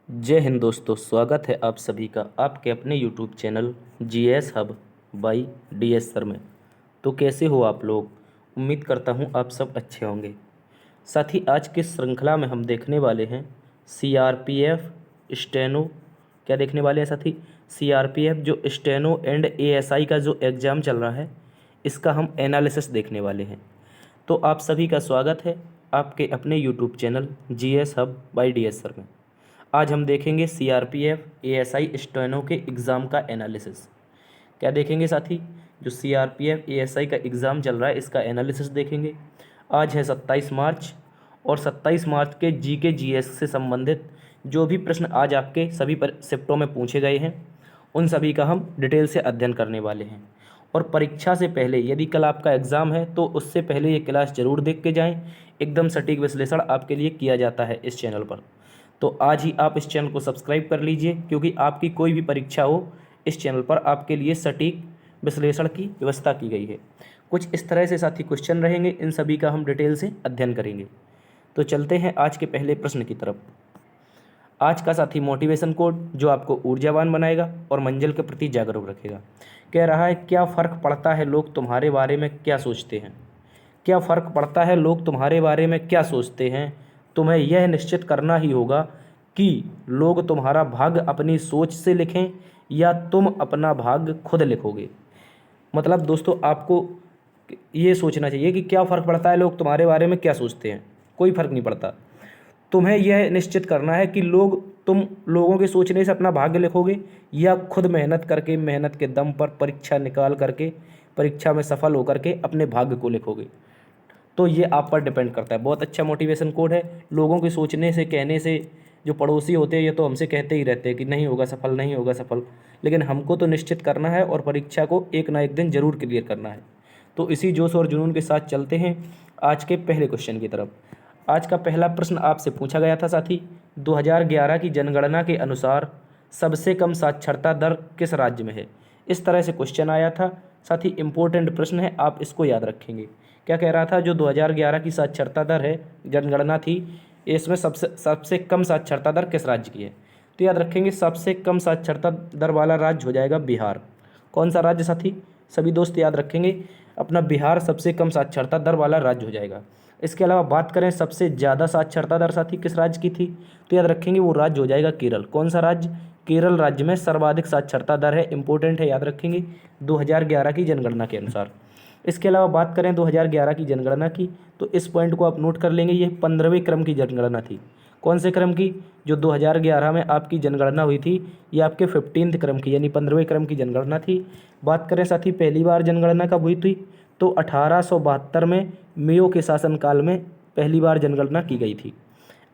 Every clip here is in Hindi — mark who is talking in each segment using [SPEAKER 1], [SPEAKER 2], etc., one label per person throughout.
[SPEAKER 1] जय हिंद दोस्तों, स्वागत है आप सभी का आपके अपने YouTube channel GS hub by DS sir में। तो कैसे हो आप लोग? उम्मीद करता हूँ आप सब अच्छे होंगे। साथ ही आज की श्रृंखला में हम देखने वाले हैं सीआरपीएफ स्टेनो। क्या देखने वाले हैं साथी? सीआरपीएफ जो स्टेनो एंड एएसआई का जो एग्ज़ाम चल रहा है, इसका हम एनालिसिस देखने वाले हैं। तो आप सभी का स्वागत है आपके अपने YouTube channel GS hub by DS sir में। आज हम देखेंगे सीआरपीएफ एएसआई स्टेनो के एग्ज़ाम का एनालिसिस। क्या देखेंगे साथी? जो सीआरपीएफ एएसआई का एग्ज़ाम चल रहा है, इसका एनालिसिस देखेंगे। आज है 27 मार्च और 27 मार्च के जीके जीएस से संबंधित जो भी प्रश्न आज आपके सभी शिफ्टों में पूछे गए हैं, उन सभी का हम डिटेल से अध्ययन करने वाले हैं। और परीक्षा से पहले यदि कल आपका एग्ज़ाम है तो उससे पहले ये क्लास ज़रूर देख के जाएं। एकदम सटीक विश्लेषण आपके लिए किया जाता है इस चैनल पर। तो आज ही आप इस चैनल को सब्सक्राइब कर लीजिए, क्योंकि आपकी कोई भी परीक्षा हो, इस चैनल पर आपके लिए सटीक विश्लेषण की व्यवस्था की गई है। कुछ इस तरह से साथी क्वेश्चन रहेंगे, इन सभी का हम डिटेल से अध्ययन करेंगे। तो चलते हैं आज के पहले प्रश्न की तरफ। आज का साथी मोटिवेशन कोड जो आपको ऊर्जावान बनाएगा और मंजिल के प्रति जागरूक रखेगा। कह रहा है, क्या फ़र्क पड़ता है लोग तुम्हारे बारे में क्या सोचते हैं? क्या फ़र्क पड़ता है लोग तुम्हारे बारे में क्या सोचते हैं? तुम्हें यह निश्चित करना ही होगा कि लोग तुम्हारा भाग्य अपनी सोच से लिखें या तुम अपना भाग्य खुद लिखोगे। मतलब दोस्तों, आपको ये सोचना चाहिए कि क्या फ़र्क पड़ता है लोग तुम्हारे बारे में क्या सोचते हैं। कोई फ़र्क नहीं पड़ता। तुम्हें यह निश्चित करना है कि तुम लोगों के सोचने से अपना भाग्य लिखोगे या खुद मेहनत करके, मेहनत के दम पर परीक्षा निकाल करके, परीक्षा में सफल होकर के अपने भाग्य को लिखोगे। तो ये आप पर डिपेंड करता है। बहुत अच्छा मोटिवेशन कोड है। लोगों के सोचने से, कहने से, जो पड़ोसी होते हैं ये तो हमसे कहते ही रहते हैं कि नहीं होगा सफल, नहीं होगा सफल, लेकिन हमको तो निश्चित करना है और परीक्षा को एक ना एक दिन ज़रूर क्लियर करना है। तो इसी जोश और जुनून के साथ चलते हैं आज के पहले क्वेश्चन की तरफ। आज का पहला प्रश्न आपसे पूछा गया था साथी, 2011 की जनगणना के अनुसार सबसे कम साक्षरता दर किस राज्य में है? इस तरह से क्वेश्चन आया था साथी। इम्पोर्टेंट प्रश्न है, आप इसको याद रखेंगे। क्या कह रहा था? जो 2011 की साक्षरता दर है, जनगणना थी, इसमें सबसे कम साक्षरता दर किस राज्य की है? तो याद रखेंगे, सबसे कम साक्षरता दर वाला राज्य हो जाएगा बिहार। कौन सा राज्य साथी? सभी दोस्त याद रखेंगे, अपना बिहार सबसे कम साक्षरता दर वाला राज्य हो जाएगा। इसके अलावा बात करें सबसे ज़्यादा साक्षरता दर साथी किस राज्य की थी, तो याद रखेंगे वो राज्य हो जाएगा केरल। कौन सा राज्य? केरल राज्य में सर्वाधिक साक्षरता दर है। इंपॉर्टेंट है, याद रखेंगे 2011 की जनगणना के अनुसार। इसके अलावा बात करें 2011 की जनगणना की, तो इस पॉइंट को आप नोट कर लेंगे, ये 15वें क्रम की जनगणना थी। कौन से क्रम की? जो 2011 में आपकी जनगणना हुई थी, ये आपके 15th क्रम की यानी 15वें क्रम की जनगणना थी। बात करें साथी पहली बार जनगणना कब हुई थी, तो 1872 में मेयो के शासनकाल में पहली बार जनगणना की गई थी।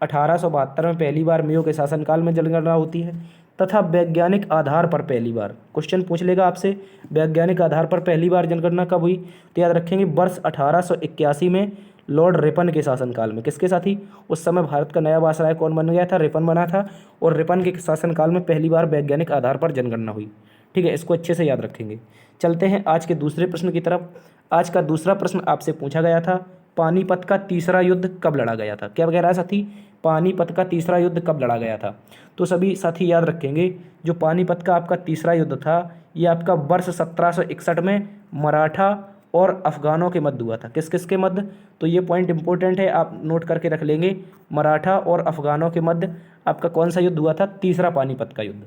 [SPEAKER 1] 1872 में पहली बार मेयो के शासनकाल में जनगणना होती है, तथा वैज्ञानिक आधार पर पहली बार, क्वेश्चन पूछ लेगा आपसे, वैज्ञानिक आधार पर पहली बार जनगणना कब हुई, तो याद रखेंगे वर्ष 1881 में लॉर्ड रिपन के शासनकाल में। किसके साथी? उस समय भारत का नया वायसराय कौन बन गया था? रिपन बना था, और रिपन के शासनकाल में पहली बार वैज्ञानिक आधार पर जनगणना हुई। ठीक है, इसको अच्छे से याद रखेंगे। चलते हैं आज के दूसरे प्रश्न की तरफ। आज का दूसरा प्रश्न आपसे पूछा गया था, पानीपत का तीसरा युद्ध कब लड़ा गया था? क्या कह रहा है साथी? पानीपत का तीसरा युद्ध कब लड़ा गया था? तो सभी साथी याद रखेंगे, जो पानीपत का आपका तीसरा युद्ध था, ये आपका वर्ष 1761 में मराठा और अफगानों के मध्य हुआ था। किस किस के मध्य? तो ये पॉइंट इंपॉर्टेंट है, आप नोट करके रख लेंगे। मराठा और अफगानों के मध्य आपका कौन सा युद्ध हुआ था? तीसरा पानीपत का युद्ध।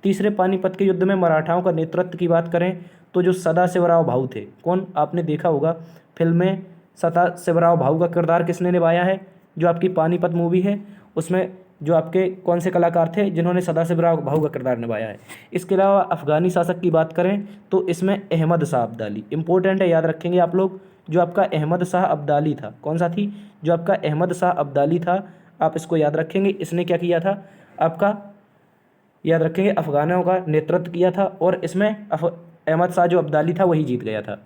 [SPEAKER 1] तीसरे पानीपत के युद्ध में मराठाओं का नेतृत्व की बात करें तो जो सदाशिवराव भाऊ थे, कौन? आपने देखा होगा फिल्म में सदाशिवराव भाऊ का किरदार किसने निभाया है? जो आपकी पानीपत मूवी है उसमें जो आपके कौन से कलाकार थे जिन्होंने सदाशिवराव भाऊ का किरदार निभाया है? इसके अलावा अफगानी शासक की बात करें तो इसमें अहमद शाह अब्दाली इंपॉर्टेंट है, याद रखेंगे आप लोग। जो आपका अहमद शाह अब्दाली था, कौन सा थी? जो आपका अहमद शाह अब्दाली था, आप इसको याद रखेंगे। इसने क्या किया था? आपका याद रखेंगे, अफगानों का नेतृत्व किया था, और इसमें अहमद शाह जो अब्दाली था वही जीत गया था।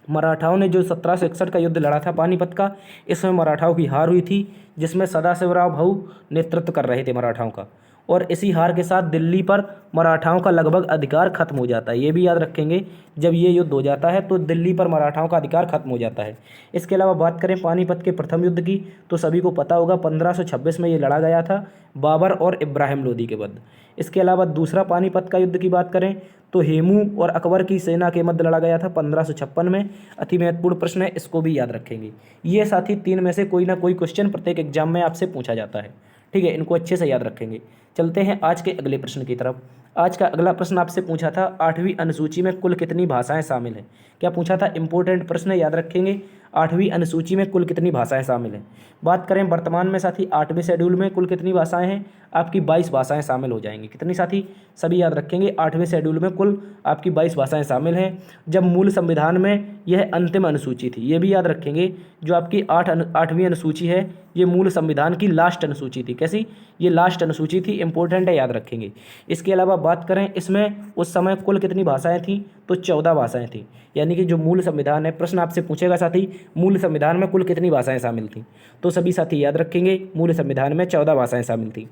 [SPEAKER 1] मराठाओं ने जो 1761 का युद्ध लड़ा था पानीपत का, इसमें मराठाओं की हार हुई थी, जिसमें सदाशिवराव भाऊ नेतृत्व कर रहे थे मराठाओं का। और इसी हार के साथ दिल्ली पर मराठाओं का लगभग अधिकार खत्म हो जाता है। ये भी याद रखेंगे, जब ये युद्ध हो जाता है तो दिल्ली पर मराठाओं का अधिकार खत्म हो जाता है। इसके अलावा बात करें पानीपत के प्रथम युद्ध की, तो सभी को पता होगा 1526 में ये लड़ा गया था बाबर और इब्राहिम लोदी के मध्य। इसके अलावा दूसरा पानीपत का युद्ध की बात करें तो हेमू और अकबर की सेना के मध्य लड़ा गया था 1556 में। अति महत्वपूर्ण प्रश्न है, इसको भी याद रखेंगे। ये साथी 3 में से कोई ना कोई क्वेश्चन प्रत्येक एग्जाम में आपसे पूछा जाता है, ठीक है, इनको अच्छे से याद रखेंगे। चलते हैं आज के अगले प्रश्न की तरफ। आज का अगला प्रश्न आपसे पूछा था 8वीं अनुसूची में कुल कितनी भाषाएं शामिल हैं। क्या पूछा था, इंपॉर्टेंट प्रश्न याद रखेंगे। 8वीं अनुसूची में कुल कितनी भाषाएं शामिल हैं। बात करें वर्तमान में साथी 8वें शेड्यूल में कुल कितनी भाषाएं हैं, आपकी 22 भाषाएं शामिल हो जाएंगी। कितनी साथी, सभी याद रखेंगे। 8वें शेड्यूल में कुल आपकी 22 भाषाएं शामिल हैं। जब मूल संविधान में यह अंतिम अनुसूची थी, ये भी याद रखेंगे। जो आपकी 8वीं अनुसूची है, ये मूल संविधान की लास्ट अनुसूची थी। कैसी, ये लास्ट अनुसूची थी, इंपॉर्टेंट है, याद रखेंगे। इसके अलावा बात करें इसमें उस समय कुल कितनी भाषाएं थीं, तो 14 भाषाएं थीं। यानी कि जो मूल संविधान है, प्रश्न आपसे पूछेगा साथी मूल संविधान में कुल कितनी भाषाएं शामिल थीं, तो सभी साथी याद रखेंगे मूल संविधान में 14 भाषाएं शामिल थीं।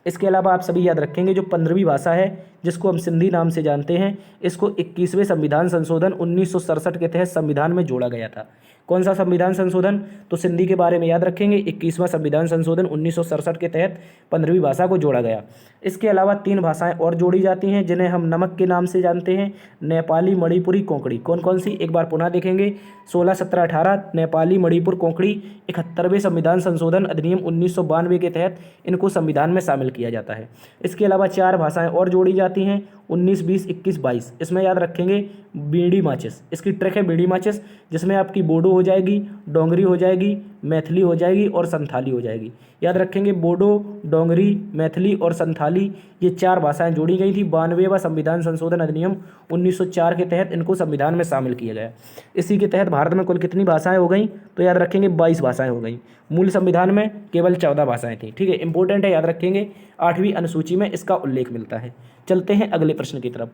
[SPEAKER 1] इसके अलावा आप सभी याद रखेंगे जो 15वीं भाषा है, जिसको हम सिंधी नाम से जानते हैं, इसको 21वें संविधान संशोधन 1967 के तहत संविधान में जोड़ा गया था। कौन सा संविधान संशोधन, तो सिंधी के बारे में याद रखेंगे। 21वां संविधान संशोधन 1967 के तहत 15वीं भाषा को जोड़ा गया। इसके अलावा 3 भाषाएं और जोड़ी जाती हैं, जिन्हें हम नमक के नाम से जानते हैं, नेपाली, मणिपुरी, कोंकणी। कौन कौन सी, एक बार पुनः देखेंगे। 16, 17, 18 नेपाली, मणिपुर, कोंकणी 71वें संविधान संशोधन अधिनियम 1992 के तहत इनको संविधान में शामिल किया जाता है। इसके अलावा 4 भाषाएं और जोड़ी जाती हैं, 19, 20, 21, 22। इसमें याद रखेंगे बीड़ी माचिस, इसकी ट्रिक है बीड़ी माचिस, जिसमें आपकी बोडो हो जाएगी, डोंगरी हो जाएगी, मैथिली हो जाएगी और संथाली हो जाएगी। याद रखेंगे बोडो, डोंगरी, मैथिली और संथाली, ये 4 भाषाएं जोड़ी गई थी। 92वां संविधान संशोधन अधिनियम 1904 के तहत इनको संविधान में शामिल किया गया। इसी के तहत भारत में कुल कितनी भाषाएं हो गई, तो याद रखेंगे 22 भाषाएं हो गई। मूल संविधान में केवल 14 भाषाएं थी, ठीक है, इंपॉर्टेंट है, याद रखेंगे। 8वीं अनुसूची में इसका उल्लेख मिलता है। चलते हैं अगले प्रश्न की तरफ।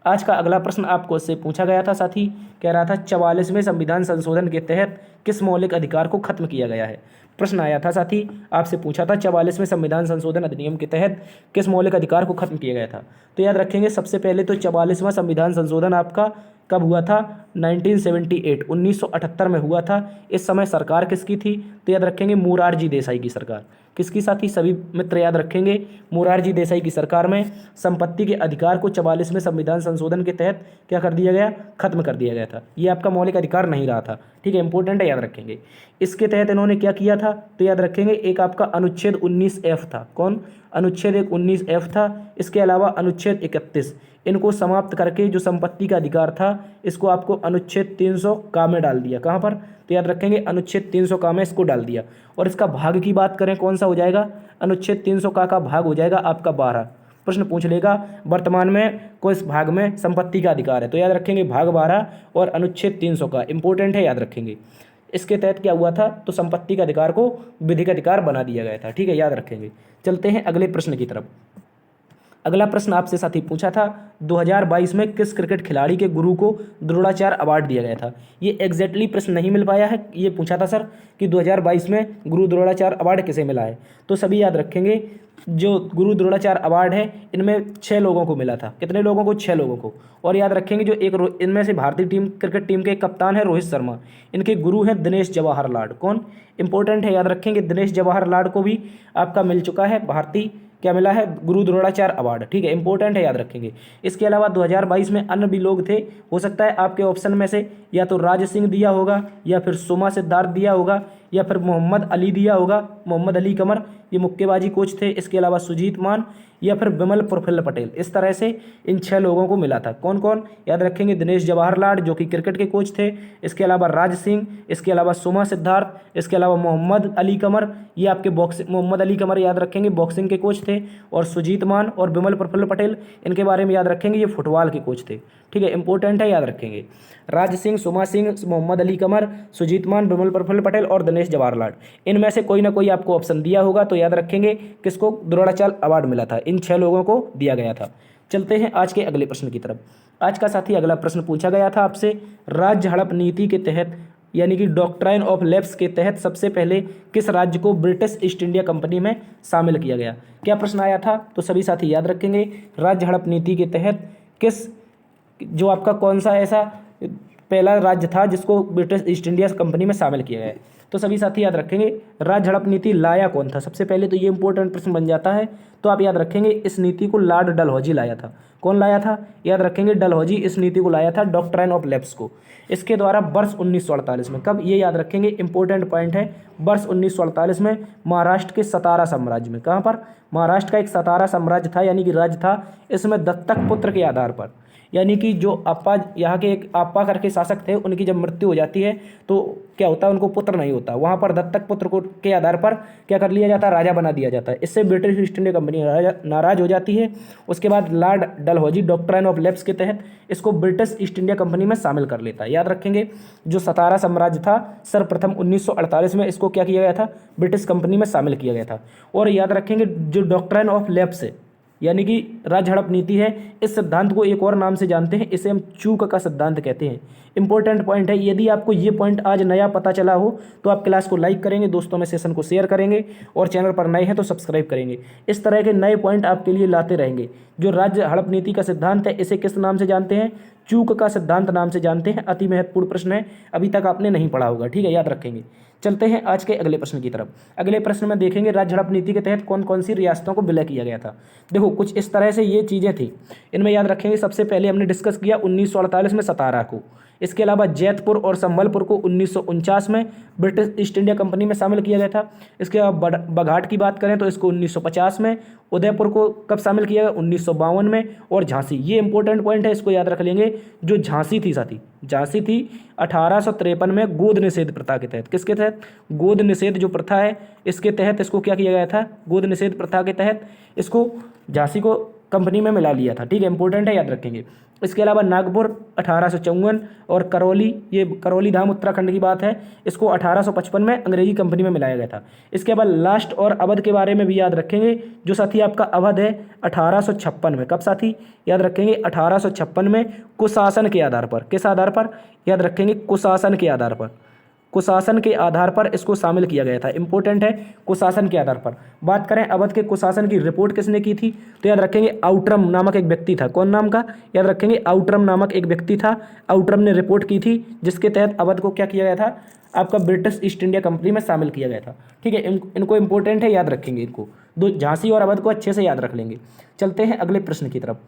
[SPEAKER 1] आज का अगला प्रश्न आपको इससे पूछा गया था साथी, कह रहा था 44वें संविधान संशोधन के तहत किस मौलिक अधिकार को खत्म किया गया है। प्रश्न आया था साथी, आपसे पूछा था 44वें संविधान संशोधन अधिनियम के तहत किस मौलिक अधिकार को खत्म किया गया था। तो याद रखेंगे सबसे पहले तो 44वां संविधान संशोधन आपका कब हुआ था, 1978 1978 में हुआ था। इस समय सरकार किसकी थी, तो याद रखेंगे मोरारजी देसाई की सरकार। किसकी साथी, सभी मित्र याद रखेंगे, मोरारजी देसाई की सरकार में संपत्ति के अधिकार को 44वें संविधान संशोधन के तहत क्या कर दिया गया, खत्म कर दिया गया था। ये आपका मौलिक अधिकार नहीं रहा था, ठीक है, इंपॉर्टेंट है, याद रखेंगे। इसके तहत इन्होंने क्या किया था, तो याद रखेंगे एक आपका अनुच्छेद 19F था। कौन, अनुच्छेद 19F था। इसके अलावा अनुच्छेद 31, इनको समाप्त करके जो संपत्ति का अधिकार था, इसको आपको अनुच्छेद 300 का में डाल दिया। कहाँ पर, तो याद रखेंगे अनुच्छेद 300 का में इसको डाल दिया। और इसका भाग की बात करें कौन सा हो जाएगा, अनुच्छेद 300 का भाग हो जाएगा आपका 12। प्रश्न पूछ लेगा वर्तमान में किस भाग में संपत्ति का अधिकार है, तो याद रखेंगे भाग 12 और अनुच्छेद 300 का, इंपॉर्टेंट है, याद रखेंगे। इसके तहत क्या हुआ था, तो संपत्ति का अधिकार को विधिक अधिकार बना दिया गया था, ठीक है, याद रखेंगे। चलते हैं अगले प्रश्न की तरफ। अगला प्रश्न आपसे साथी पूछा था 2022 में किस क्रिकेट खिलाड़ी के गुरु को द्रोणाचार्य अवार्ड दिया गया था। ये एग्जैक्टली प्रश्न नहीं मिल पाया है, ये पूछा था सर कि 2022 में गुरु द्रोणाचार्य अवार्ड किसे मिला है। तो सभी याद रखेंगे जो गुरु द्रोणाचार्य अवार्ड है, इनमें 6 लोगों को मिला था। कितने लोगों को, 6 लोगों को। और याद रखेंगे जो एक इनमें से भारतीय क्रिकेट टीम के कप्तान है रोहित शर्मा, इनके गुरु हैं दिनेश जवाहर लाल। कौन, इंपॉर्टेंट है, याद रखेंगे, दिनेश जवाहर लाल को भी आपका मिल चुका है भारतीय, क्या मिला है, गुरु द्रोणाचार्य अवार्ड, ठीक है, इंपॉर्टेंट है, याद रखेंगे। इसके अलावा 2022 में अन्य भी लोग थे, हो सकता है आपके ऑप्शन में से या तो राज सिंह दिया होगा, या फिर सोमा सिद्धार्थ दिया होगा, या फिर मोहम्मद अली दिया होगा, मोहम्मद अली कमर, ये मुक्केबाजी कोच थे। इसके अलावा सुजीत मान या फिर विमल प्रफुल्ल पटेल, इस तरह से इन 6 लोगों को मिला था। कौन कौन, याद रखेंगे दिनेश जवाहर लाल जो कि क्रिकेट के कोच थे, इसके अलावा राज सिंह, इसके अलावा सोमा सिद्धार्थ, इसके अलावा मोहम्मद अली कमर, ये आपके मोहम्मद अली कमर याद रखेंगे बॉक्सिंग के कोच थे, और सुजीत मान और विमल प्रफुल्ल पटेल, इनके बारे में याद रखेंगे, ये फुटबॉल के कोच थे, ठीक है, इंपॉर्टेंट है, याद रखेंगे। राज सिंह, सोमा सिंह, मोहम्मद अली कमर, सुजीत मान, विमल प्रफुल्ल पटेल और दिनेश जवाहर लाल, इनमें से कोई ना कोई आपको ऑप्शन दिया होगा, तो याद रखेंगे किसको द्रोणाचार्य अवार्ड मिला था, इन 6 लोगों को दिया गया था। चलते हैं आज के अगले प्रश्न की तरफ। आज का साथी अगला प्रश्न पूछा गया था आपसे, राज्य हड़प नीति के तहत यानी कि डॉक्ट्राइन ऑफ लैप्स के तहत सबसे पहले किस राज्य को ब्रिटिश ईस्ट इंडिया कंपनी में शामिल किया गया? क्या प्रश्न आया था? तो सभी साथी याद रखेंगे, राज्य हड़प नीति के तहत किस, जो आपका कौन सा ऐसा पहला राज्य था जिसको ब्रिटिश ईस्ट इंडिया कंपनी में शामिल किया गया है? तो सभी साथी याद रखेंगे, राज्य हड़प नीति लाया कौन था? सबसे पहले तो ये इंपॉर्टेंट प्रश्न बन जाता है, तो आप याद रखेंगे इस नीति को लॉर्ड डलहौजी लाया था। कौन लाया था? याद रखेंगे डलहौजी इस नीति को लाया था, डॉक्ट्राइन ऑफ लैप्स को। इसके द्वारा वर्ष 1948 में, कब, ये याद रखेंगे, इंपॉर्टेंट पॉइंट है, वर्ष 1948 में महाराष्ट्र के सतारा साम्राज्य में। कहाँ पर? महाराष्ट्र का एक सतारा साम्राज्य था, यानी कि राज्य था, इसमें दत्तक पुत्र के आधार पर, यानी कि जो अप्पा, यहाँ के एक अप्पा करके शासक थे, उनकी जब मृत्यु हो जाती है तो क्या होता है, उनको पुत्र नहीं होता, वहाँ पर दत्तक पुत्र को के आधार पर क्या कर लिया जाता है, राजा बना दिया जाता है। इससे ब्रिटिश ईस्ट इंडिया कंपनी नाराज हो जाती है। उसके बाद Lord Dalhousie doctrine of lapse के तहत इसको ब्रिटिश ईस्ट इंडिया कंपनी में शामिल कर लेता है। याद रखेंगे, जो सतारा साम्राज्य था सर्वप्रथम 1948 में इसको क्या किया गया था, ब्रिटिश कंपनी में शामिल किया गया था। और याद रखेंगे जो डॉक्ट्राइन ऑफ लैप्स है, यानी कि राज्य हड़प नीति है, इस सिद्धांत को एक और नाम से जानते हैं, इसे हम चूक का सिद्धांत कहते हैं। इंपॉर्टेंट पॉइंट है, यदि आपको ये पॉइंट आज नया पता चला हो तो आप क्लास को लाइक करेंगे, दोस्तों में सेशन को शेयर करेंगे और चैनल पर नए हैं तो सब्सक्राइब करेंगे। इस तरह के नए पॉइंट आपके लिए लाते रहेंगे। जो राज्य हड़प नीति का सिद्धांत है, इसे किस नाम से जानते हैं? चूक का सिद्धांत नाम से जानते हैं। अति महत्वपूर्ण प्रश्न है, अभी तक आपने नहीं पढ़ा होगा, ठीक है, याद रखेंगे। चलते हैं आज के अगले प्रश्न की तरफ। अगले प्रश्न में देखेंगे राज्य हड़प नीति के तहत कौन कौन सी रियासतों को विलय किया गया था। देखो कुछ इस तरह से ये चीज़ें थी, इनमें याद रखेंगे सबसे पहले हमने डिस्कस किया 1948 में सतारा को। इसके अलावा जैतपुर और संबलपुर को 1949 में ब्रिटिश ईस्ट इंडिया कंपनी में शामिल किया गया था। इसके अलावा बघाट की बात करें तो इसको 1950 में, उदयपुर को कब शामिल किया गया, 1952 में, और झांसी, ये इंपॉर्टेंट पॉइंट है, इसको याद रख लेंगे। जो झांसी थी साथी, झांसी थी 1853 में गोद निषेध प्रथा के तहत। किसके तहत? गोद निषेध जो प्रथा है इसके तहत इसको क्या किया गया था, गोद निषेध प्रथा के तहत इसको झांसी को कंपनी में मिला लिया था, ठीक है, इंपॉर्टेंट है, याद रखेंगे। इसके अलावा नागपुर 1854 और करौली, ये करौली धाम उत्तराखंड की बात है, इसको 1855 में अंग्रेजी कंपनी में मिलाया गया था। इसके बाद लास्ट और अवध के बारे में भी याद रखेंगे। जो साथी आपका अवध है 1856 में, कब साथी? याद रखेंगे 1856 में कुशासन के आधार पर। किस आधार पर? याद रखेंगे कुशासन के आधार पर। कुशासन के आधार पर इसको शामिल किया गया था, इंपॉर्टेंट है, कुशासन के आधार पर। बात करें अवध के कुशासन की रिपोर्ट किसने की थी, तो याद रखेंगे आउटरम नामक एक व्यक्ति था। कौन नाम का? याद रखेंगे आउटरम नामक एक व्यक्ति था। आउटरम ने रिपोर्ट की थी जिसके तहत अवध को क्या किया गया था, आपका ब्रिटिश ईस्ट इंडिया कंपनी में शामिल किया गया था, ठीक है। इनको इंपॉर्टेंट है, याद रखेंगे इनको, दो झांसी और अवध को अच्छे से याद रख लेंगे। चलते हैं अगले प्रश्न की तरफ।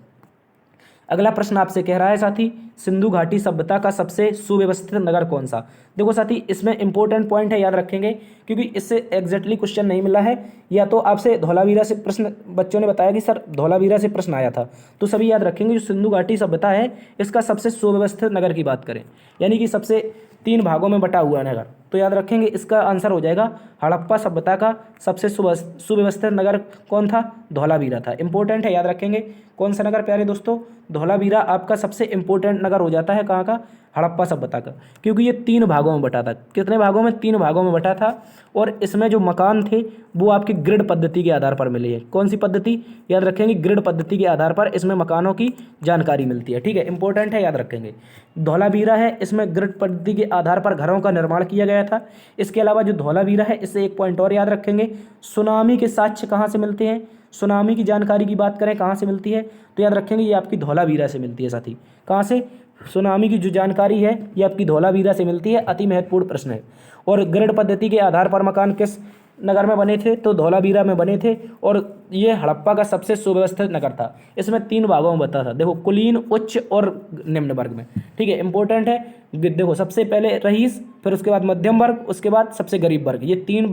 [SPEAKER 1] अगला प्रश्न आपसे कह रहा है साथी, सिंधु घाटी सभ्यता का सबसे सुव्यवस्थित नगर कौन सा? देखो साथी, इसमें इंपॉर्टेंट पॉइंट है, याद रखेंगे, क्योंकि इससे एग्जैक्टली क्वेश्चन नहीं मिला है। या तो आपसे धौलावीरा से प्रश्न, बच्चों ने बताया कि सर धौलावीरा से प्रश्न आया था, तो सभी याद रखेंगे जो सिंधु घाटी सभ्यता है इसका सबसे सुव्यवस्थित नगर की बात करें, यानी कि सबसे 3 भागों में बटा हुआ नगर, तो याद रखेंगे इसका आंसर हो जाएगा हड़प्पा सभ्यता का सबसे सुव्यवस्थित नगर कौन था? धौलावीरा था। इंपॉर्टेंट है, याद रखेंगे। कौन सा नगर प्यारे दोस्तों? धौलावीरा आपका सबसे इंपॉर्टेंट नगर हो जाता है, कहाँ का? हड़प्पा सभ्यता का, क्योंकि ये 3 भागों में बटा था। कितने भागों में? 3 भागों में बटा था। और इसमें जो मकान थे वो आपकी ग्रिड पद्धति के आधार पर मिले हैं। कौन सी पद्धति? याद रखेंगे ग्रिड पद्धति के आधार पर इसमें मकानों की जानकारी मिलती है, ठीक है, इंपॉर्टेंट है, याद रखेंगे। धौलावीरा है, इसमें ग्रिड पद्धति के आधार पर घरों का निर्माण किया गया था। इसके अलावा जो धौलावीरा है, इससे एक पॉइंट और याद रखेंगे, सुनामी के साक्ष्य कहाँ से मिलते हैं? सुनामी की जानकारी की बात करें कहाँ से मिलती है, तो याद रखेंगे ये आपकी धौलावीरा से मिलती है साथी। कहाँ से? सुनामी की जो जानकारी है ये आपकी धौलावीरा से मिलती है। अति महत्वपूर्ण प्रश्न है। और ग्रिड पद्धति के आधार पर मकान किस नगर में बने थे? तो धौलावीरा में बने थे। और ये हड़प्पा का सबसे सुव्यवस्थित नगर था। इसमें 3 भागों में बता था, देखो, कुलीन, उच्च और निम्न वर्ग में, ठीक है, इंपॉर्टेंट है। देखो सबसे पहले रईस, फिर उसके बाद मध्यम वर्ग, उसके बाद सबसे गरीब वर्ग, ये 3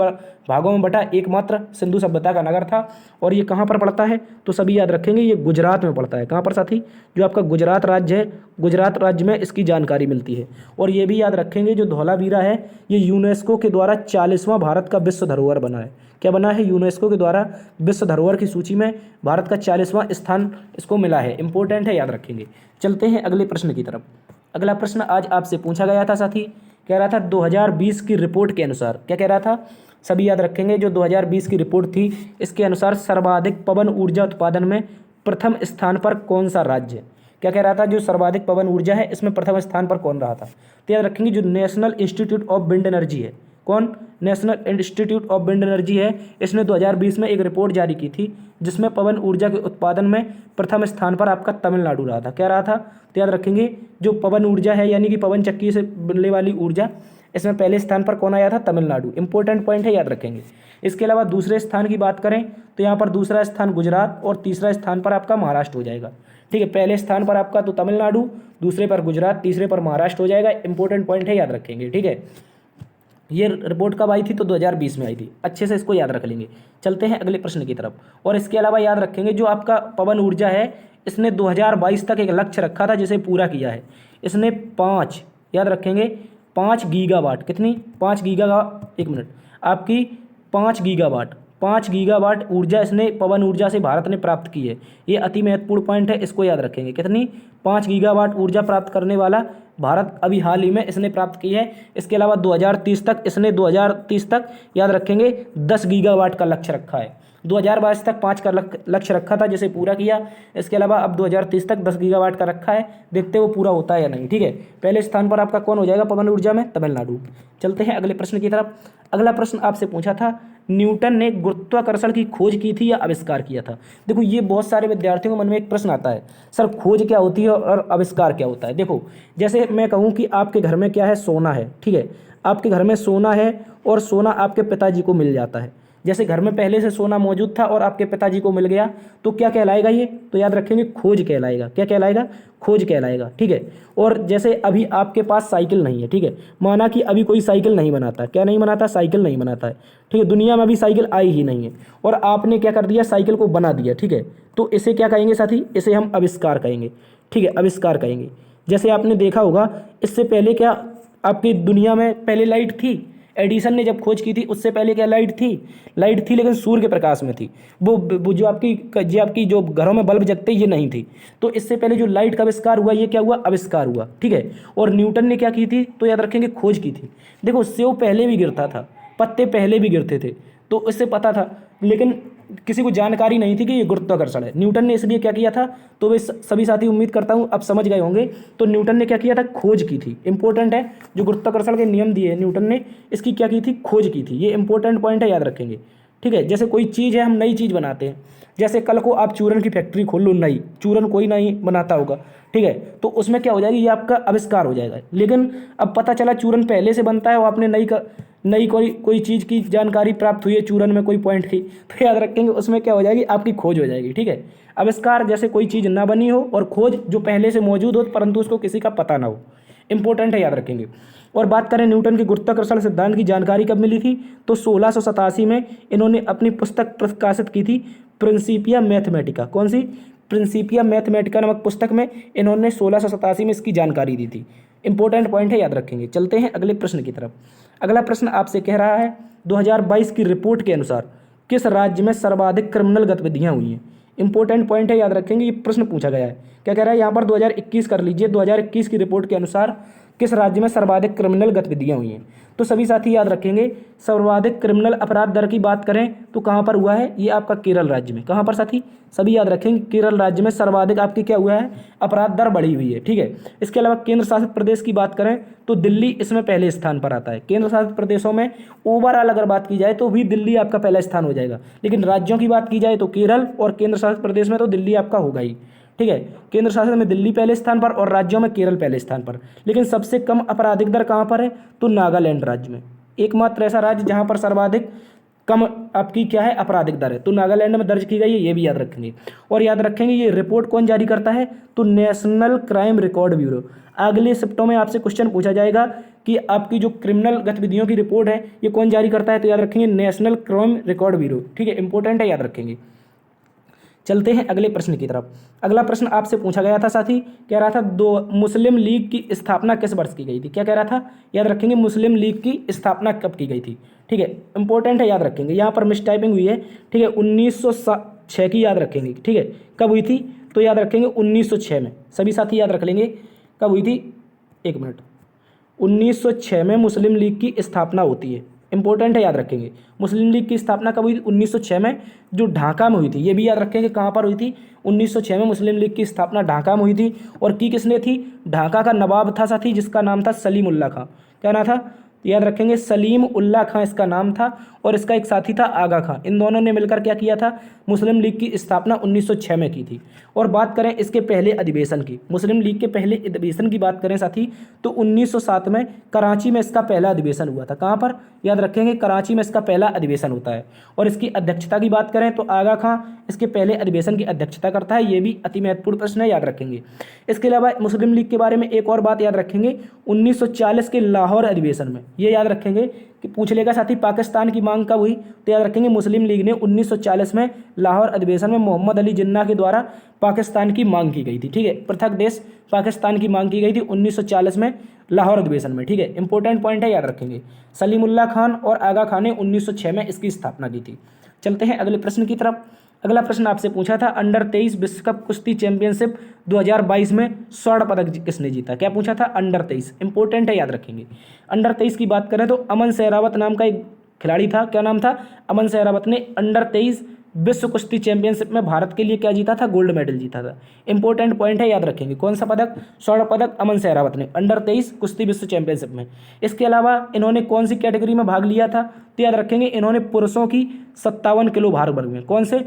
[SPEAKER 1] भागों में बटा एकमात्र सिंधु सभ्यता का नगर था। और ये कहाँ पर पड़ता है? तो सभी याद रखेंगे ये गुजरात में पड़ता है। कहाँ पर साथी? जो आपका गुजरात राज्य है, गुजरात राज्य में इसकी जानकारी मिलती है। और ये भी याद रखेंगे जो धौलावीरा है ये यूनेस्को के द्वारा 40वां भारत का विश्व धरोहर बना है। क्या बना है? यूनेस्को के द्वारा विश्व धरोहर की सूची में भारत का 40वां स्थान इसको मिला है। इंपॉर्टेंट है, याद रखेंगे। चलते हैं अगले प्रश्न की तरफ। अगला प्रश्न आज आपसे पूछा गया था साथी, कह रहा था 2020 की रिपोर्ट के अनुसार, क्या कह रहा था? सभी याद रखेंगे जो 2020 की रिपोर्ट थी इसके अनुसार सर्वाधिक पवन ऊर्जा उत्पादन में प्रथम स्थान पर कौन सा राज्य है? क्या कह रहा था, जो सर्वाधिक पवन ऊर्जा है इसमें प्रथम स्थान पर कौन रहा था? तो याद रखेंगे जो national institute of wind energy है, कौन? National institute of wind energy है। इसने 2020 में एक रिपोर्ट जारी की थी जिसमें पवन ऊर्जा के उत्पादन में प्रथम स्थान पर आपका तमिलनाडु रहा था। क्या रहा था? तो याद रखेंगे जो पवन ऊर्जा है यानी कि पवन चक्की से बनने वाली ऊर्जा, इसमें पहले स्थान पर कौन आया था? तमिलनाडु। इंपॉर्टेंट पॉइंट है, याद रखेंगे। इसके अलावा दूसरे स्थान की बात करें तो यहाँ पर दूसरा स्थान गुजरात और तीसरा स्थान पर आपका महाराष्ट्र हो जाएगा। ठीक है, पहले स्थान पर आपका तो तमिलनाडु, दूसरे पर गुजरात, तीसरे पर महाराष्ट्र हो जाएगा। इंपॉर्टेंट पॉइंट है, याद रखेंगे। ठीक है, ये रिपोर्ट कब आई थी? तो 2020 में आई थी। अच्छे से इसको याद रख लेंगे। चलते हैं अगले प्रश्न की तरफ। और इसके अलावा याद रखेंगे जो आपका पवन ऊर्जा है इसने 2022 तक एक लक्ष्य रखा था जिसे पूरा किया है। इसने 5, याद रखेंगे 5 गीगावाट, कितनी? 5 गीगावाट, 1 मिनट, आपकी 5 गीगावाट ऊर्जा इसने पवन ऊर्जा से भारत ने प्राप्त की है। ये अति महत्वपूर्ण पॉइंट है, इसको याद रखेंगे। कितनी? 5 गीगावाट ऊर्जा प्राप्त करने वाला भारत अभी हाल ही में इसने प्राप्त की है। इसके अलावा 2030 तक याद रखेंगे 10 गीगावाट का लक्ष्य रखा है। 2022 तक 5 का लक्ष्य रखा था जिसे पूरा किया। इसके अलावा अब 2030 तक 10 गीगावाट का रखा है, देखते हैं वो पूरा होता है या नहीं। ठीक है, पहले स्थान पर आपका कौन हो जाएगा पवन ऊर्जा में? तमिलनाडु। चलते हैं अगले प्रश्न की तरफ। अगला प्रश्न आपसे पूछा था न्यूटन ने गुरुत्वाकर्षण की खोज की थी या आविष्कार किया था? देखो ये बहुत सारे विद्यार्थियों के मन में एक प्रश्न आता है, सर खोज क्या होती है और आविष्कार क्या होता है? देखो जैसे मैं कहूँ कि आपके घर में क्या है, सोना है। ठीक है, आपके घर में सोना है और सोना आपके पिताजी को मिल जाता है। जैसे घर में पहले से सोना मौजूद था और आपके पिताजी को मिल गया तो क्या कहलाएगा ये? तो याद रखेंगे खोज कहलाएगा। क्या कहलाएगा? खोज कहलाएगा। ठीक है, और जैसे अभी आपके पास साइकिल नहीं है, ठीक है, माना कि अभी कोई साइकिल नहीं बनाता, क्या नहीं बनाता? साइकिल नहीं बनाता है। ठीक है, दुनिया में अभी साइकिल आई ही नहीं है और आपने क्या कर दिया? साइकिल को बना दिया। ठीक है, तो इसे क्या कहेंगे साथी? इसे हम आविष्कार कहेंगे। ठीक है, आविष्कार कहेंगे। जैसे आपने देखा होगा इससे पहले क्या आपकी दुनिया में पहले लाइट थी? एडिसन ने जब खोज की थी उससे पहले क्या लाइट थी? लाइट थी लेकिन सूर्य के प्रकाश में थी। वो जो आपकी जो घरों में बल्ब जगते ये नहीं थी। तो इससे पहले जो लाइट का आविष्कार हुआ ये क्या हुआ? आविष्कार हुआ। ठीक है, और न्यूटन ने क्या की थी? तो याद रखेंगे खोज की थी। देखो सेव पहले भी गिरता था, पत्ते पहले भी गिरते थे, तो इससे पता था, लेकिन किसी को जानकारी नहीं थी कि ये गुरुत्वाकर्षण है। न्यूटन ने इसलिए क्या किया था? तो वे सभी साथी उम्मीद करता हूँ अब समझ गए होंगे। तो न्यूटन ने क्या किया था? खोज की थी। इंपॉर्टेंट है, जो गुरुत्वाकर्षण के नियम दिए न्यूटन ने इसकी क्या की थी? खोज की थी। ये इंपॉर्टेंट पॉइंट है, याद रखेंगे। ठीक है, जैसे कोई चीज़ है, हम नई चीज़ बनाते हैं, जैसे कल को आप चूरन की फैक्ट्री खोल लो, नई चूरन कोई नहीं बनाता होगा। ठीक है, तो उसमें क्या हो जाएगी? ये आपका आविष्कार हो जाएगा। लेकिन अब पता चला चूरन पहले से बनता है और आपने नई कोई चीज़ की जानकारी प्राप्त हुई है चूरन में कोई पॉइंट की, तो याद रखेंगे उसमें क्या हो जाएगी? आपकी खोज हो जाएगी। ठीक है, आविष्कार जैसे कोई चीज़ ना बनी हो और खोज जो पहले से मौजूद हो परंतु उसको किसी का पता ना हो। इंपॉर्टेंट है, याद रखेंगे। और बात करें न्यूटन के गुरुत्वाकर्षण सिद्धांत की जानकारी कब मिली थी? तो 1687 में इन्होंने अपनी पुस्तक प्रकाशित की थी, प्रिंसिपिया मैथमेटिका। कौन सी? प्रिंसिपिया मैथमेटिका नामक पुस्तक में इन्होंने 1687 में इसकी जानकारी दी थी। इंपॉर्टेंट पॉइंट है, याद रखेंगे। चलते हैं अगले प्रश्न की तरफ। अगला प्रश्न आपसे कह रहा है 2022 की रिपोर्ट के अनुसार किस राज्य में सर्वाधिक क्रिमिनल गतिविधियां हुई हैं? इंपॉर्टेंट पॉइंट है, याद रखेंगे। ये प्रश्न पूछा गया है। क्या कह रहा है यहाँ पर? 2021 कर लीजिए। 2021 की रिपोर्ट के अनुसार किस राज्य में सर्वाधिक क्रिमिनल गतिविधियां हुई हैं? तो सभी साथी याद रखेंगे सर्वाधिक क्रिमिनल अपराध दर की बात करें तो कहाँ पर हुआ है? ये आपका केरल राज्य में। कहाँ पर साथी? सभी याद रखेंगे केरल राज्य में सर्वाधिक आपकी क्या हुआ है? अपराध दर बढ़ी हुई है। ठीक है, इसके अलावा केंद्र शासित प्रदेश की बात करें तो दिल्ली इसमें पहले स्थान पर आता है। केंद्र शासित प्रदेशों में ओवरऑल अगर बात की जाए तो भी दिल्ली आपका पहला स्थान हो जाएगा, लेकिन राज्यों की बात की जाए तो केरल और केंद्र शासित प्रदेश में तो दिल्ली आपका होगा ही। ठीक है, केंद्र शासित में दिल्ली पहले स्थान पर और राज्यों में केरल पहले स्थान पर। लेकिन सबसे कम आपराधिक दर कहाँ पर है? तो नागालैंड राज्य में। एकमात्र ऐसा राज्य जहाँ पर सर्वाधिक कम आपकी क्या है? आपराधिक दर है, तो नागालैंड में दर्ज की गई है। ये भी याद रखेंगे। और याद रखेंगे ये रिपोर्ट कौन जारी करता है? तो नेशनल क्राइम रिकॉर्ड ब्यूरो। अगले शिफ्टों में आपसे क्वेश्चन पूछा जाएगा कि आपकी जो क्रिमिनल गतिविधियों की रिपोर्ट है ये कौन जारी करता है? तो याद रखेंगे नेशनल क्राइम रिकॉर्ड ब्यूरो। ठीक है, इंपॉर्टेंट है, याद रखेंगे। चलते हैं अगले प्रश्न की तरफ। अगला प्रश्न आपसे पूछा गया था साथी, कह रहा था मुस्लिम लीग की स्थापना किस वर्ष की गई थी? क्या कह रहा था? याद रखेंगे मुस्लिम लीग की स्थापना कब की गई थी? ठीक है, इंपॉर्टेंट है, याद रखेंगे। यहाँ पर मिस टाइपिंग हुई है। ठीक है, 1906 की याद रखेंगे। ठीक है, कब हुई थी? तो याद रखेंगे 1906 में। सभी साथी याद रख लेंगे कब हुई थी। 1 मिनट, 1906 में मुस्लिम लीग की स्थापना होती है। इंपॉर्टेंट है, याद रखेंगे। मुस्लिम लीग की स्थापना कब हुई थी? 1906 में, जो ढाका में हुई थी। ये भी याद रखेंगे कहाँ पर हुई थी? 1906 में मुस्लिम लीग की स्थापना ढाका में हुई थी। और की किसने थी? ढाका का नवाब था साथी, जिसका नाम था सलीम उल्ला खां। क्या नाम था? याद रखेंगे, सलीम उल्ला खां इसका नाम था। और इसका एक साथी था आगा खां। इन दोनों ने मिलकर क्या किया था? मुस्लिम लीग की स्थापना 1906 में की थी। और बात करें इसके पहले अधिवेशन की, मुस्लिम लीग के पहले अधिवेशन की बात करें साथी, तो 1907 में कराची में इसका पहला अधिवेशन हुआ था। कहाँ पर? याद रखेंगे, कराची में इसका पहला अधिवेशन होता है। और इसकी अध्यक्षता की बात करें तो आगा खां इसके पहले अधिवेशन की अध्यक्षता करता है। ये भी अति महत्वपूर्ण प्रश्न है, याद रखेंगे। इसके अलावा मुस्लिम लीग के बारे में एक और बात याद रखेंगे, 1940 के लाहौर अधिवेशन में, ये याद रखेंगे कि पूछ लेगा साथी, पाकिस्तान की मांग कब हुई? तो याद रखेंगे, मुस्लिम लीग ने 1940 में लाहौर अधिवेशन में मोहम्मद अली जिन्ना के द्वारा पाकिस्तान की मांग की गई थी। ठीक है, पृथक देश पाकिस्तान की मांग की गई थी 1940 में लाहौर अधिवेशन में। ठीक है, इंपॉर्टेंट पॉइंट है, याद रखेंगे। सलीमुल्लाह खान और आगा खान ने 1906 में इसकी स्थापना की थी। चलते हैं अगले प्रश्न की तरफ। अगला प्रश्न आपसे पूछा था, अंडर 23 विश्व कप कुश्ती चैंपियनशिप 2022 में स्वर्ण पदक किसने जीता? क्या पूछा था? अंडर 23। इंपॉर्टेंट है, याद रखेंगे। अंडर 23 की बात करें तो अमन सहरावत नाम का एक खिलाड़ी था। क्या नाम था? अमन सहरावत ने अंडर 23 विश्व कुश्ती चैंपियनशिप में भारत के लिए क्या जीता था? गोल्ड मेडल जीता था। इंपॉर्टेंट पॉइंट है, याद रखेंगे। कौन सा पदक? स्वर्ण पदक अमन सहरावत ने अंडर 23 कुश्ती विश्व चैंपियनशिप में। इसके अलावा इन्होंने कौन सी कैटेगरी में भाग लिया था? तो याद रखेंगे, इन्होंने पुरुषों की 57 किलो भार वर्ग में। कौन से?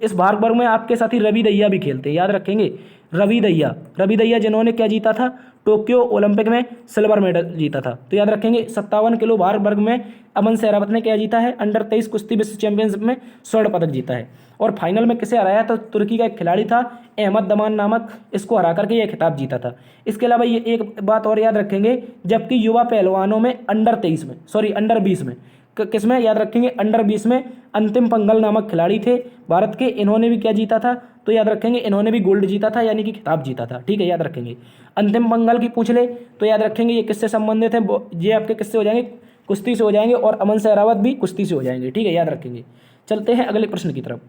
[SPEAKER 1] इस भार वर्ग में आपके साथी रवि दहिया भी खेलते हैं, याद रखेंगे। रवि दहिया जिन्होंने क्या जीता था? टोक्यो ओलंपिक में सिल्वर मेडल जीता था। तो याद रखेंगे, 57 किलो भार वर्ग में अमन सहरावत ने क्या जीता है? अंडर 23 कुश्ती विश्व चैंपियनशिप में स्वर्ण पदक जीता है। और फाइनल में किसे हराया? तो तुर्की का एक खिलाड़ी था अहमद दमान नामक, इसको हरा करके यह खिताब जीता था। इसके अलावा ये एक बात और याद रखेंगे, जबकि युवा पहलवानों में अंडर 20 में किसमें? याद रखेंगे, अंडर 20 में अंतिम पंगल नामक खिलाड़ी थे भारत के। इन्होंने भी क्या जीता था? तो याद रखेंगे, इन्होंने भी गोल्ड जीता था, यानी कि खिताब जीता था। ठीक है, याद रखेंगे। अंतिम पंगल की पूछ ले तो याद रखेंगे, ये किससे संबंधित है? ये आपके किससे हो जाएंगे? कुश्ती से हो जाएंगे। और अमन सहरावत भी कुश्ती से हो जाएंगे। ठीक है, याद रखेंगे। चलते हैं अगले प्रश्न की तरफ।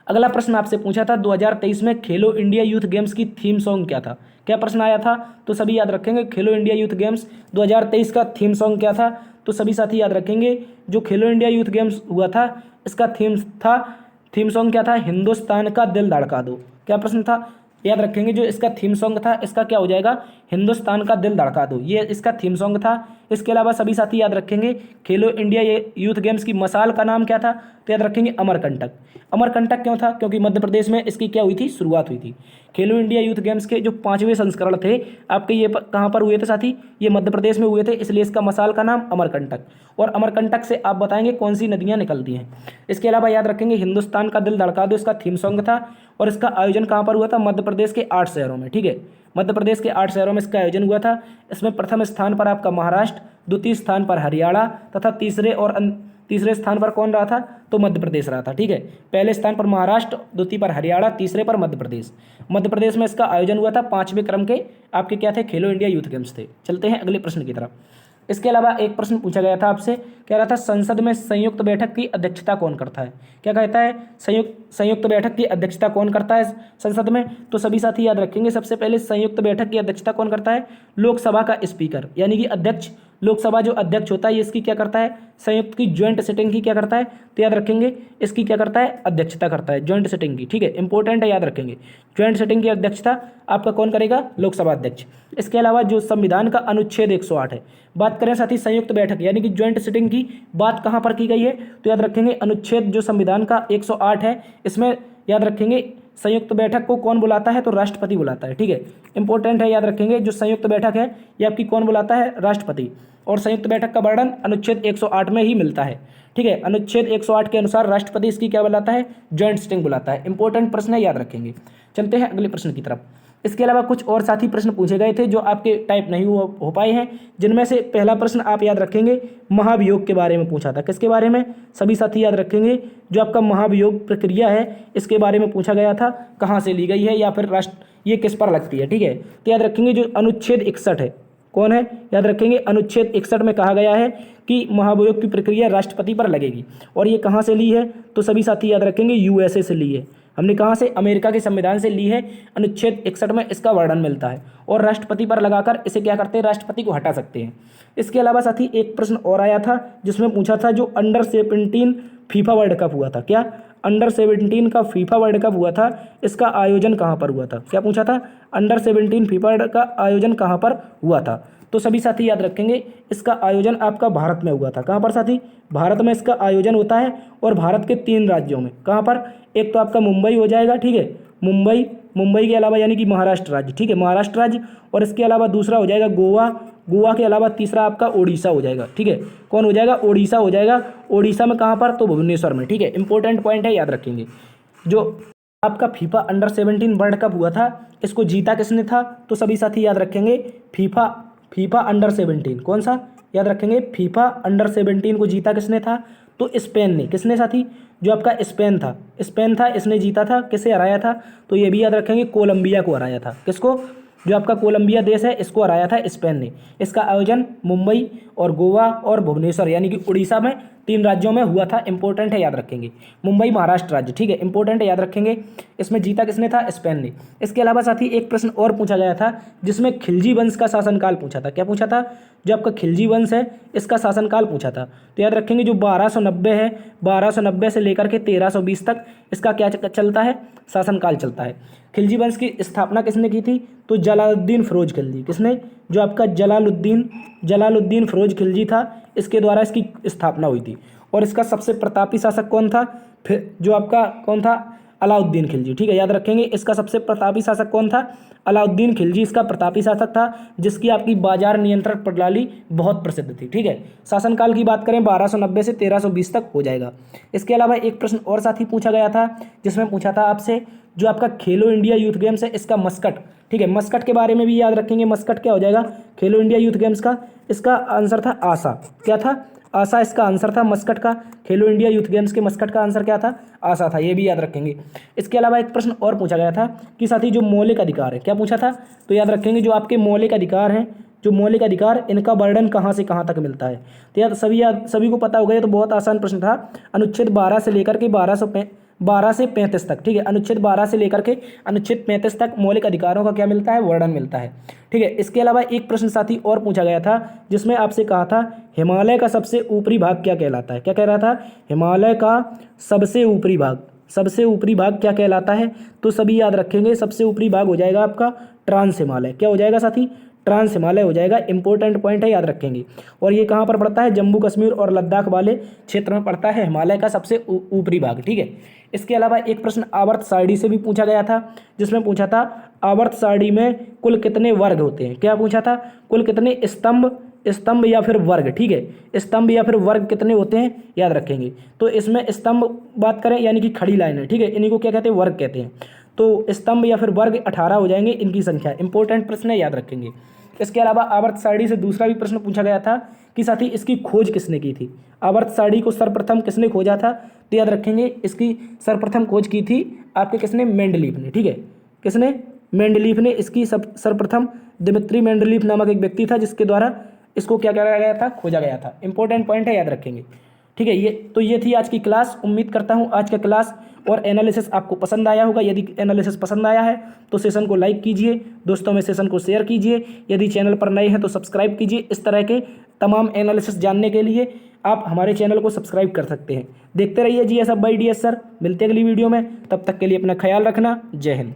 [SPEAKER 1] अगला प्रश्न आपसे पूछा था, 2023 में खेलो इंडिया यूथ गेम्स की थीम सॉन्ग क्या था? क्या प्रश्न आया था? तो सभी याद रखेंगे, खेलो इंडिया यूथ गेम्स 2023 का थीम सॉन्ग क्या था? तो सभी साथी याद रखेंगे, जो खेलो इंडिया यूथ गेम्स हुआ था, इसका थीम सॉन्ग क्या था? हिंदुस्तान का दिल धड़का दो। क्या प्रश्न था? याद रखेंगे, जो इसका थीम सॉन्ग था, इसका क्या हो जाएगा? हिंदुस्तान का दिल धड़का दो, ये इसका थीम सॉन्ग था। इसके अलावा सभी साथी याद रखेंगे, खेलो इंडिया यूथ गेम्स की मसाल का नाम क्या था? तो याद रखेंगे, अमरकंटक। अमरकंटक क्यों था? क्योंकि मध्य प्रदेश में इसकी क्या हुई थी? शुरुआत हुई थी। खेलो इंडिया यूथ गेम्स के जो 5वें संस्करण थे आपके, ये कहाँ पर हुए थे साथी? ये मध्य प्रदेश में हुए थे, इसलिए इसका मसाल का नाम अमरकंटक। और अमरकंटक से आप बताएंगे कौन सी नदियाँ निकलती हैं। इसके अलावा याद रखेंगे, हिंदुस्तान का दिल धड़का दो इसका थीम सॉन्ग था। और इसका आयोजन कहाँ पर हुआ था? मध्य प्रदेश के 8 शहरों में। ठीक है, मध्य प्रदेश के 8 शहरों में इसका आयोजन हुआ था। इसमें प्रथम स्थान पर आपका महाराष्ट्र, द्वितीय स्थान पर हरियाणा तथा तीसरे स्थान पर कौन रहा था? तो मध्य प्रदेश रहा था। ठीक है, पहले स्थान पर महाराष्ट्र, द्वितीय पर हरियाणा, तीसरे पर मध्य प्रदेश। मध्य प्रदेश में इसका आयोजन हुआ था। 5वें क्रम के आपके क्या थे? खेलो इंडिया यूथ गेम्स थे। चलते हैं अगले प्रश्न की तरफ। इसके अलावा एक प्रश्न पूछा गया था आपसे, कह रहा था संसद में संयुक्त बैठक की अध्यक्षता कौन करता है? क्या कहता है? संयुक्त बैठक की अध्यक्षता कौन करता है संसद में? तो सभी साथी याद रखेंगे, सबसे पहले संयुक्त बैठक की अध्यक्षता कौन करता है? लोकसभा का स्पीकर, यानी कि अध्यक्ष। लोकसभा जो अध्यक्ष होता है, ये इसकी क्या करता है? संयुक्त की ज्वाइंट सिटिंग की क्या करता है? तो याद रखेंगे, इसकी क्या करता है? अध्यक्षता करता है, ज्वाइंट सिटिंग की। ठीक है, इंपॉर्टेंट है, याद रखेंगे। ज्वाइंट सिटिंग की अध्यक्षता आपका कौन करेगा? लोकसभा अध्यक्ष। इसके अलावा जो संविधान का अनुच्छेद 108 है, बात करें साथी संयुक्त बैठक यानी कि ज्वाइंट सिटिंग की, बात कहाँ पर की गई है? तो याद रखेंगे, अनुच्छेद जो संविधान का 108 है, इसमें याद रखेंगे संयुक्त बैठक को कौन बुलाता है? तो राष्ट्रपति बुलाता है। ठीक है, इंपॉर्टेंट है, याद रखेंगे, जो संयुक्त बैठक है ये आपकी कौन बुलाता है? राष्ट्रपति। और संयुक्त बैठक का वर्णन अनुच्छेद 108 में ही मिलता है। ठीक है, अनुच्छेद 108 के अनुसार राष्ट्रपति इसकी क्या बुलाता है? ज्वाइंट सिटिंग बुलाता है। इंपॉर्टेंट प्रश्न है, याद रखेंगे। चलते हैं अगले प्रश्न की तरफ। इसके अलावा कुछ और साथी प्रश्न पूछे गए थे जो आपके टाइप नहीं हो पाए हैं, जिनमें से पहला प्रश्न आप याद रखेंगे, महाभियोग के बारे में पूछा था। किसके बारे में? सभी साथी याद रखेंगे, जो आपका महाभियोग प्रक्रिया है इसके बारे में पूछा गया था, कहाँ से ली गई है या फिर ये किस पर लगती है। ठीक है, तो याद रखेंगे जो अनुच्छेद 61 है, कौन है? याद रखेंगे, अनुच्छेद 61 में कहा गया है कि महाभियोग की प्रक्रिया राष्ट्रपति पर लगेगी। और ये कहाँ से ली है? तो सभी साथी याद रखेंगे, यूएसए से ली है।
[SPEAKER 2] हमने कहाँ से? अमेरिका के संविधान से ली है। अनुच्छेद 61 में इसका वर्णन मिलता है और राष्ट्रपति पर लगाकर इसे क्या करते हैं? राष्ट्रपति को हटा सकते हैं। इसके अलावा साथी एक प्रश्न और आया था जिसमें पूछा था जो अंडर-17 फीफा वर्ल्ड कप हुआ था, क्या? अंडर-17 का फीफा वर्ल्ड कप हुआ था, इसका आयोजन कहाँ पर हुआ था? क्या पूछा था? अंडर-17 फीफा वर्ल्ड का आयोजन कहाँ पर हुआ था? तो सभी साथी याद रखेंगे इसका आयोजन आपका भारत में हुआ था। कहाँ पर साथी? भारत में इसका आयोजन होता है और भारत के 3 राज्यों में। कहाँ पर? एक तो आपका मुंबई हो जाएगा, ठीक है, मुंबई के अलावा यानी कि महाराष्ट्र राज्य, ठीक है, महाराष्ट्र राज्य, और इसके अलावा दूसरा हो जाएगा गोवा के अलावा तीसरा आपका ओडिशा हो जाएगा, ठीक है। कौन हो जाएगा? ओडिशा हो जाएगा। ओडिशा में कहाँ पर? तो भुवनेश्वर में, ठीक है। इंपॉर्टेंट पॉइंट है, याद रखेंगे। जो आपका फीफा अंडर-17 वर्ल्ड कप हुआ था, इसको जीता किसने था? तो सभी साथी याद रखेंगे फीफा अंडर-17 कौन सा? याद रखेंगे फीफा अंडर-17 को जीता किसने था? तो स्पेन ने। किसने साथी? जो आपका स्पेन था, इसने जीता था। किसे हराया था? तो ये भी याद रखेंगे, कोलंबिया को हराया था। किसको? जो आपका कोलंबिया देश है, इसको हराया था स्पेन ने। इसका आयोजन मुंबई और गोवा और भुवनेश्वर यानी कि उड़ीसा में 3 राज्यों में हुआ था। इंपॉर्टेंट है, याद रखेंगे। मुंबई महाराष्ट्र राज्य, ठीक है, इंपॉर्टेंट है, याद रखेंगे। इसमें जीता किसने था? स्पेन ने। इसके अलावा साथी एक प्रश्न और पूछा गया था जिसमें खिलजी वंश का शासनकाल पूछा था। क्या पूछा था? जो आपका खिलजी वंश है इसका शासनकाल पूछा था। तो याद रखेंगे जो 1290 है, 1290 से लेकर के 1320 तक इसका क्या चलता है? शासनकाल चलता है। खिलजी वंश की स्थापना किसने की थी? तो जलालुद्दीन फिरोज खिलजी। किसने? जो आपका जलालुद्दीन फिरोज खिलजी था, इसके द्वारा इसकी स्थापना हुई थी। और इसका सबसे प्रतापी शासक कौन था? फिर जो आपका कौन था? अलाउद्दीन खिलजी, ठीक है, याद रखेंगे। इसका सबसे प्रतापी शासक कौन था? अलाउद्दीन खिलजी इसका प्रतापी शासक था, जिसकी आपकी बाजार नियंत्रण प्रणाली बहुत प्रसिद्ध थी, ठीक है। शासनकाल की बात करें 1290 से 1320 तक हो जाएगा। इसके अलावा एक प्रश्न और साथी पूछा गया था जिसमें पूछा था आपसे जो आपका खेलो इंडिया यूथ गेम्स है इसका मस्कट, ठीक है, मस्कट के बारे में भी याद रखेंगे। मस्कट क्या हो जाएगा? खेलो इंडिया यूथ गेम्स का इसका आंसर था आशा। क्या था? आशा इसका आंसर था मस्कट का। खेलो इंडिया यूथ गेम्स के मस्कट का आंसर क्या था? आशा था, ये भी याद रखेंगे। इसके अलावा एक प्रश्न और पूछा गया था कि साथी जो मौलिक अधिकार है, क्या पूछा था? तो याद रखेंगे जो आपके मौलिक अधिकार हैं, जो मौलिक अधिकार, इनका वर्णन कहाँ से कहाँ तक मिलता है? तो सभी को पता होगा, ये तो बहुत आसान प्रश्न था। अनुच्छेद 12 से लेकर के 12 से 35 तक, ठीक है, अनुच्छेद 12 से लेकर के अनुच्छेद 35 तक मौलिक अधिकारों का क्या मिलता है? वर्णन मिलता है, ठीक है। इसके अलावा एक प्रश्न साथी और पूछा गया था जिसमें आपसे कहा था हिमालय का सबसे ऊपरी भाग क्या कहलाता है? क्या कह रहा था? हिमालय का सबसे ऊपरी भाग क्या कहलाता है? तो सभी याद रखेंगे सबसे ऊपरी भाग हो जाएगा आपका ट्रांस हिमालय। क्या हो जाएगा साथी? ट्रांस हिमालय हो जाएगा। इंपॉर्टेंट पॉइंट है, याद रखेंगे। और ये कहाँ पर पड़ता है? जम्मू कश्मीर और लद्दाख वाले क्षेत्र में पड़ता है हिमालय का सबसे ऊपरी भाग, ठीक है। इसके अलावा एक प्रश्न आवर्त सारणी से भी पूछा गया था जिसमें पूछा था आवर्त सारणी में कुल कितने वर्ग होते हैं? क्या पूछा था? कुल कितने स्तंभ या फिर वर्ग, ठीक है, स्तंभ या फिर वर्ग कितने होते हैं? याद रखेंगे। तो इसमें स्तंभ बात करें यानी कि खड़ी लाइन है, ठीक है, इन्हीं को क्या कहते हैं? वर्ग कहते हैं। तो स्तंभ या फिर वर्ग 18 हो जाएंगे इनकी संख्या। इंपॉर्टेंट प्रश्न है, याद रखेंगे। इसके अलावा आवर्त सारणी से दूसरा भी प्रश्न पूछा गया था कि साथी इसकी खोज किसने की थी? आवर्त सारणी को सर्वप्रथम किसने खोजा था? तो याद रखेंगे इसकी सर्वप्रथम खोज की थी आपके किसने? मेंडलीफ ने, ठीक है। किसने? मेंडलीफ ने इसकी सर्वप्रथम दिमित्री मेंडलीफ नामक एक व्यक्ति था जिसके द्वारा इसको क्या करा गया था? खोजा गया था। इंपॉर्टेंट पॉइंट है, याद रखेंगे, ठीक है। ये थी आज की क्लास। उम्मीद करता हूँ आज का क्लास और एनालिसिस आपको पसंद आया होगा। यदि एनालिसिस पसंद आया है तो सेशन को लाइक कीजिए, दोस्तों में सेशन को शेयर कीजिए। यदि चैनल पर नए हैं तो सब्सक्राइब कीजिए। इस तरह के तमाम एनालिसिस जानने के लिए आप हमारे चैनल को सब्सक्राइब कर सकते हैं। देखते रहिए GS Hub by DS sir. मिलते हैं अगली वीडियो में, तब तक के लिए अपना ख्याल रखना। जय हिंद।